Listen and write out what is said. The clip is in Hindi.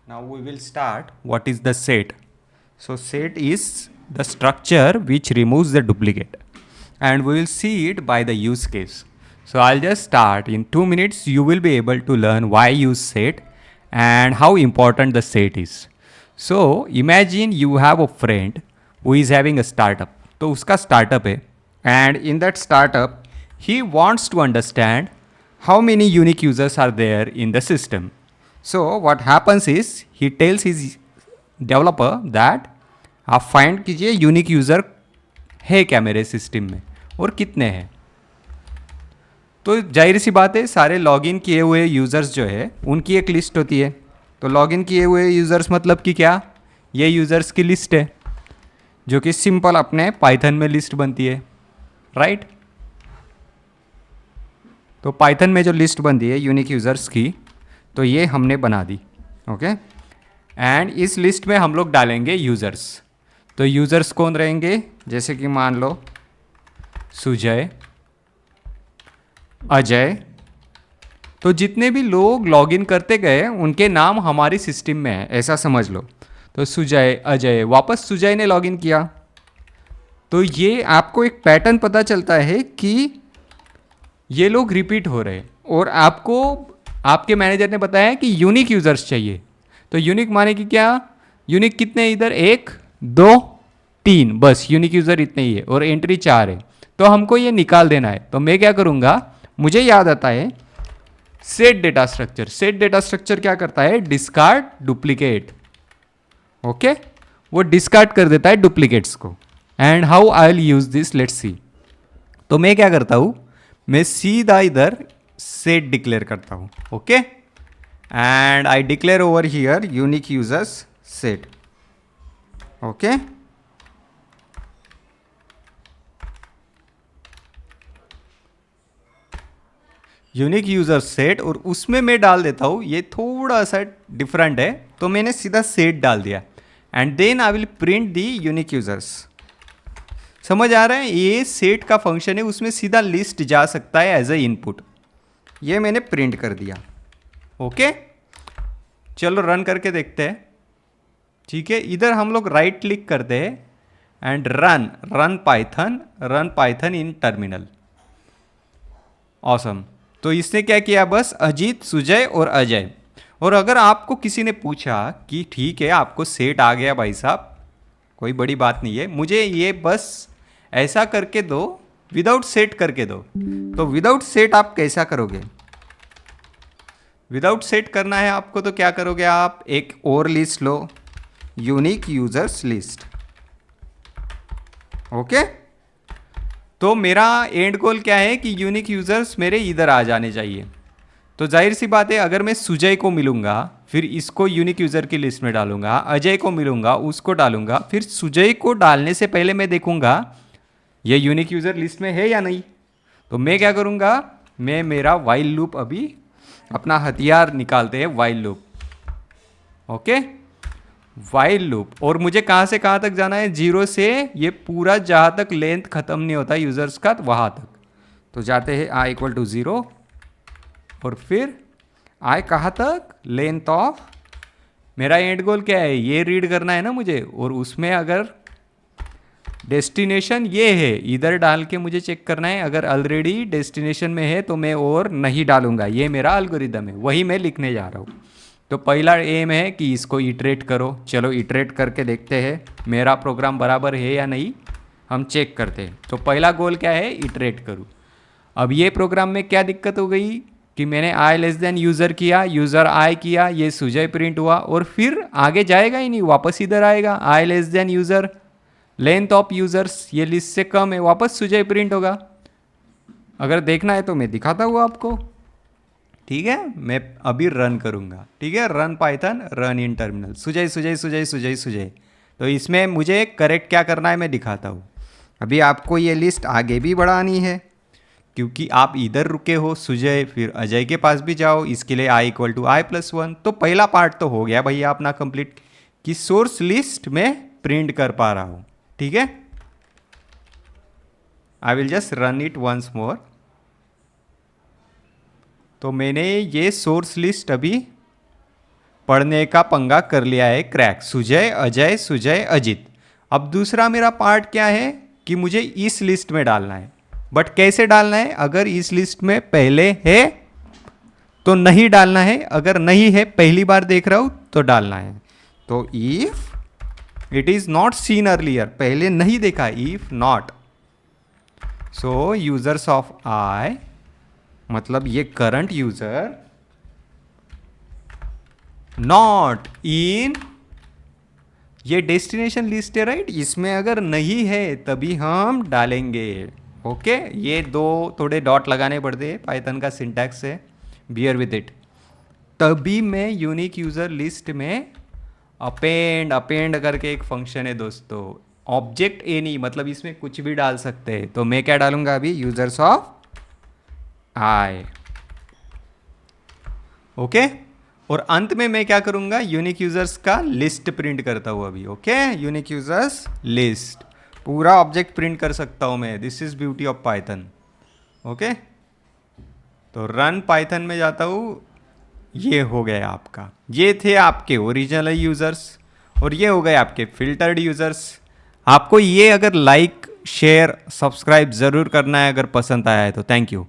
Now we will start what is the set. So set is the structure which removes the duplicate, and we will see it by the use case. So I'll just start. In 2 minutes you will be able to learn why use set and how important the set is. So imagine you have a friend who is having a startup. तो उसका startup है, and in that startup he wants to understand how many unique users are there in the system. So what happens is he tells his developer that आप फाइंड कीजिए यूनिक यूज़र है क्या मेरे सिस्टम में और कितने हैं. तो जाहिर सी बात है सारे लॉगिन किए हुए यूज़र्स जो है उनकी एक लिस्ट होती है. तो लॉगिन किए हुए यूज़र्स मतलब कि क्या, ये यूज़र्स की लिस्ट है जो कि सिंपल अपने पाइथन में लिस्ट बनती है, राइट. तो पाइथन में जो लिस्ट बनती है यूनिक यूज़र्स की, तो ये हमने बना दी. ओके, एंड इस लिस्ट में हम लोग डालेंगे यूज़र्स. तो यूज़र्स कौन रहेंगे, जैसे कि मान लो सुजय, अजय. तो जितने भी लोग लॉगिन करते गए उनके नाम हमारी सिस्टम में है, ऐसा समझ लो. तो सुजय, अजय, वापस सुजय ने लॉगिन किया. तो ये आपको एक पैटर्न पता चलता है कि ये लोग रिपीट हो रहे हैं. और आपको आपके मैनेजर ने बताया कि यूनिक यूज़र्स चाहिए. तो यूनिक माने कि क्या, यूनिक कितने इधर, 1 2 3, बस यूनिक यूज़र इतने ही है और एंट्री 4 है. तो हमको ये निकाल देना है. तो मैं क्या करूँगा, मुझे याद आता है set data structure. Set data structure क्या करता है, डिस्कार्ड डुप्लीकेट. ओके, वो डिस्कार्ड कर देता है डुप्लीकेट्स को. And how I will use this, let's see. तो मैं क्या करता हूँ, मैं सीधा इधर सेट डिक्लेयर करता हूँ. Okay, and I declare over here unique users set. Okay, unique user set, और उसमें मैं डाल देता हूँ, ये थोड़ा सा डिफरेंट है तो मैंने सीधा सेट डाल दिया. And then I will print the unique users. समझ आ रहा है, ये सेट का फंक्शन है, उसमें सीधा लिस्ट जा सकता है एज ए इनपुट. ये मैंने प्रिंट कर दिया. ओके, चलो रन करके देखते हैं. ठीक है, इधर हम लोग राइट क्लिक करते हैं and run Python in terminal. Awesome. तो इसने क्या किया, बस अजीत, सुजय और अजय. और अगर आपको किसी ने पूछा कि ठीक है आपको सेट आ गया भाई साहब, कोई बड़ी बात नहीं है, मुझे ये बस ऐसा करके दो, विदाउट सेट करके दो. तो विदाउट सेट आप कैसा करोगे, विदाउट सेट करना है आपको तो क्या करोगे, आप एक और लिस्ट लो, यूनिक यूजर्स लिस्ट. ओके, तो मेरा एंड गोल क्या है कि यूनिक यूजर्स मेरे इधर आ जाने चाहिए. तो जाहिर सी बात है अगर मैं सुजय को मिलूंगा फिर इसको यूनिक यूज़र की लिस्ट में डालूंगा, अजय को मिलूंगा उसको डालूंगा, फिर सुजय को डालने से पहले मैं देखूंगा ये यूनिक यूज़र लिस्ट में है या नहीं. तो मैं क्या करूंगा, मैं मेरा वाइल लूप, अभी अपना हथियार निकालते हैं, while loop. Okay, while loop. और मुझे कहाँ से कहाँ तक जाना है, 0 से ये पूरा जहाँ तक लेंथ ख़त्म नहीं होता यूज़र्स का वहाँ तक. तो जाते हैं i = 0 और फिर i कहाँ तक, लेंथ ऑफ. मेरा एंड गोल क्या है, ये रीड करना है ना मुझे, और उसमें अगर डेस्टिनेशन ये है इधर डाल के मुझे चेक करना है. अगर ऑलरेडी डेस्टिनेशन में है तो मैं और नहीं डालूंगा, ये मेरा एल्गोरिदम है, वही मैं लिखने जा रहा हूँ. तो पहला एम है कि इसको इटरेट करो. चलो इटरेट करके देखते हैं मेरा प्रोग्राम बराबर है या नहीं, हम चेक करते हैं. तो पहला गोल क्या है, इटरेट करूँ. अब ये प्रोग्राम में क्या दिक्कत हो गई कि मैंने i < यूज़र किया, यूज़र i किया, ये सुजय प्रिंट हुआ और फिर आगे जाएगा ही नहीं, वापस इधर आएगा i < user, length of users ये लिस्ट से कम है, वापस सुजय प्रिंट होगा. अगर देखना है तो मैं दिखाता हूँ आपको. ठीक है, मैं अभी रन करूँगा. ठीक है, run Python, run in terminal, Sujay Sujay Sujay Sujay Sujay. तो इसमें मुझे करेक्ट क्या करना है मैं दिखाता हूँ. अभी आपको ये लिस्ट आगे भी बढ़ानी है क्योंकि आप इधर रुके हो सुजय, फिर अजय के पास भी जाओ, इसके लिए i = i+1. तो पहला पार्ट तो हो गया भैया अपना कंप्लीट, कि सोर्स लिस्ट में प्रिंट कर पा रहा हूँ. ठीक है, I will just run it once more. तो मैंने ये सोर्स लिस्ट अभी पढ़ने का पंगा कर लिया है क्रैक, सुजय अजय सुजय अजित। अब दूसरा मेरा पार्ट क्या है कि मुझे इस लिस्ट में डालना है, बट कैसे डालना है? अगर इस लिस्ट में पहले है तो नहीं डालना है, अगर नहीं है पहली बार देख रहा हूं तो डालना है। तो if it is not seen earlier, पहले नहीं देखा, if not, so users of I, मतलब ये करंट यूजर नॉट इन, ये डेस्टिनेशन लिस्ट है राइट, इसमें अगर नहीं है तभी हम डालेंगे। ओके, ये दो थोड़े डॉट लगाने पड़ते हैं, पाइथन का सिंटैक्स है, बियर विद इट। तभी मैं यूनिक यूजर लिस्ट में अपेंड, अपेंड करके एक फंक्शन है दोस्तों, ऑब्जेक्ट एनी, मतलब इसमें कुछ भी डाल सकते हैं। तो मैं क्या डालूंगा अभी? Users of I. ओके, और अंत में मैं क्या करूंगा? यूनिक यूजर्स का लिस्ट प्रिंट करता हूं अभी। ओके, यूनिक यूजर्स लिस्ट, पूरा ऑब्जेक्ट प्रिंट कर सकता हूं मैं। This is beauty of Python. Okay, तो रन पाइथन में जाता हूं, ये हो गया आपका, ये थे आपके ओरिजिनल यूजर्स और ये हो गए आपके फिल्टर्ड यूजर्स। आपको ये अगर लाइक शेयर सब्सक्राइब ज़रूर करना है अगर पसंद आया है तो। Thank you.